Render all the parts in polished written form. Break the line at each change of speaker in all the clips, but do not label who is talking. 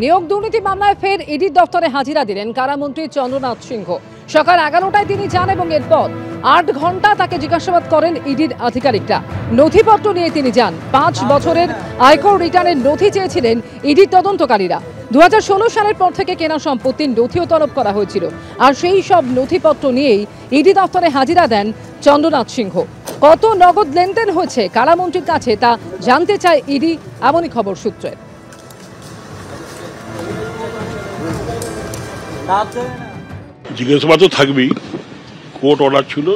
নিয়োগ দুর্নীতি মামলায় ফের ইডির দফতরে হাজিরা দিলেন কারামন্ত্রী চন্দ্রনাথ সিংহ। সকাল 11টায় তিনি যান এবং এরপর 8 ঘন্টা তাকে জিজ্ঞাসাবাদ করেন ইডির আধিকারিকরা। নথিপত্র নিয়ে তিনি যান। 5 বছরের আয়কর রিটার্নের নথি চেয়েছিলেন ইডির তদন্তকারীরা। 2016 সালের পর থেকে কেনা সম্পত্তির নথিও তলব করা হয়েছিল, আর সেই সব নথিপত্র নিয়েই ইডি দফতরে হাজিরা দেন চন্দ্রনাথ সিংহ। কত নগদ লেনদেন হয়েছে কারামন্ত্রীর কাছে তা জানতে চায় ইডি, এমনই খবর সূত্রে।
জিজ্ঞাসাবাদ তো থাকবেই, কোর্ট অর্ডার ছিল,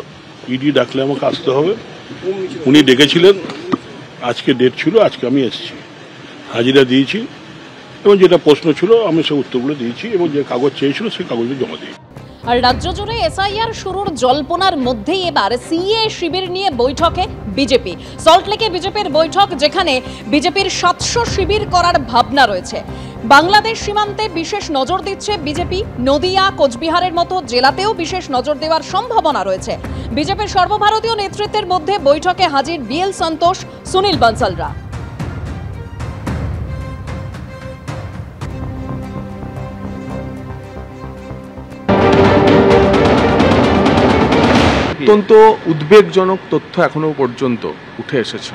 ইডি ডাকলে আমাকে আসতে হবে। উনি ডেকেছিলেন, আজকে ডেট ছিল, আজকে আমি এসেছি, হাজিরা দিয়েছি এবং যেটা প্রশ্ন ছিল আমি সে উত্তরগুলো দিয়েছি এবং যে কাগজ চেয়েছিল সেই কাগজগুলো জমা দিই।
আর রাজ্য জুড়ে এসআইআর শুরুর জল্পনার মধ্যেই এবার সিএ শিবির নিয়ে বৈঠকে বিজেপি। সল্টলেকে বিজেপির বৈঠক, যেখানে বিজেপির 700 শিবির করার ভাবনা রয়েছে। বাংলাদেশ সীমান্তে বিশেষ নজর দিচ্ছে বিজেপি। নদিয়া, কোচবিহারের মতো জেলাতেও বিশেষ নজর দেওয়ার সম্ভাবনা রয়েছে। বিজেপির সর্বভারতীয় নেতৃত্বের মধ্যে বৈঠকে হাজির বিএল সন্তোষ, সুনীল বনসলরা।
অত্যন্ত উদ্বেগজনক তথ্য এখনো পর্যন্ত উঠে এসেছে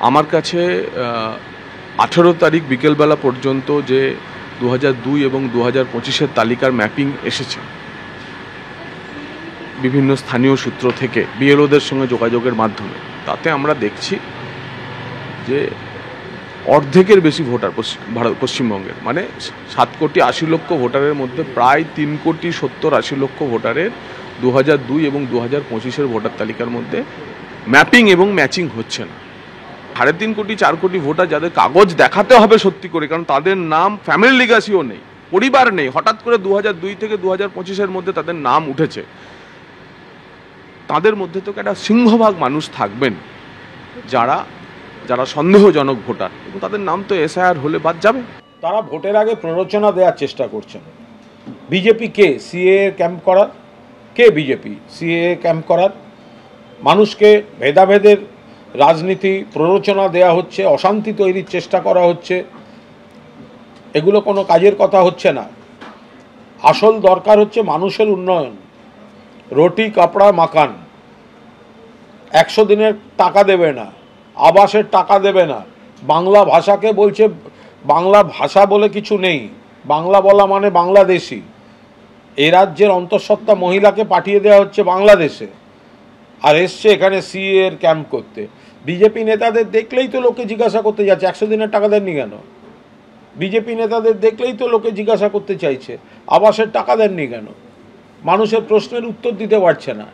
আমার কাছে। 18 তারিখ বিকেলবেলা পর্যন্ত যে 2002 এবং 2025-এর তালিকার ম্যাপিং এসেছে বিভিন্ন স্থানীয় সূত্র থেকে বিএলওদের সঙ্গে যোগাযোগের মাধ্যমে, তাতে আমরা দেখছি যে অর্ধেকের বেশি ভোটার পশ্চিমবঙ্গের, মানে 7,80,00,000 ভোটারের মধ্যে প্রায় 3,70,80,00,000 ভোটারের 2002 এবং 2025-এর ভোটার তালিকার মধ্যে ম্যাপিং এবং ম্যাচিং হচ্ছে না। 3.5 কোটি 4 কোটি ভোটার যাদের কাগজ দেখাতে হবে সত্যি করে, কারণ তাদের নাম ফ্যামিলি লিগাসিও নেই, পরিবার নেই, হঠাৎ করে 2002 থেকে 2025-এর মধ্যে তাদের নাম উঠেছে। তাদের মধ্যে তো একটা সিংহভাগ মানুষ থাকবেন যারা যারা সন্দেহজনক ভোটার, এবং তাদের নাম তো এসআইআর হলে বাদ যাবে।
তারা ভোটের আগে প্ররোচনা দেওয়ার চেষ্টা করছেন। বিজেপি কে সিএ ক্যাম্প করার, কে বিজেপি সিএ ক্যাম্প করার? মানুষকে ভেদাভেদের রাজনীতি প্ররোচনা দেয়া হচ্ছে, অশান্তি তৈরির চেষ্টা করা হচ্ছে, এগুলো কোনো কাজের কথা হচ্ছে না। আসল দরকার হচ্ছে মানুষের উন্নয়ন, রুটি কাপড়া মাকান। 100 দিনের টাকা দেবে না, আবাসের টাকা দেবে না, বাংলা ভাষাকে বলছে বাংলা ভাষা বলে কিছু নেই, বাংলা বলা মানে বাংলাদেশি। এই রাজ্যের অন্তঃসত্ত্বা মহিলাকে পাঠিয়ে দেওয়া হচ্ছে বাংলাদেশে, আর এসছে এখানে সিএ এর ক্যাম্প করতে। বিজেপি নেতাদের দেখলেই তো লোকে জিজ্ঞাসা করতে যাচ্ছে 100 দিনের টাকা দেননি কেন? বিজেপি নেতাদের দেখলেই তো লোকে জিজ্ঞাসা করতে চাইছে আবাসের টাকা দেননি কেন? মানুষের প্রশ্নের উত্তর দিতে পারছে না,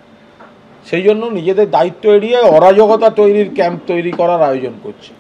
সেই জন্য নিজেদের দায়িত্ব এড়িয়ে অরাজকতা তৈরির ক্যাম্প তৈরি করার আয়োজন করছে।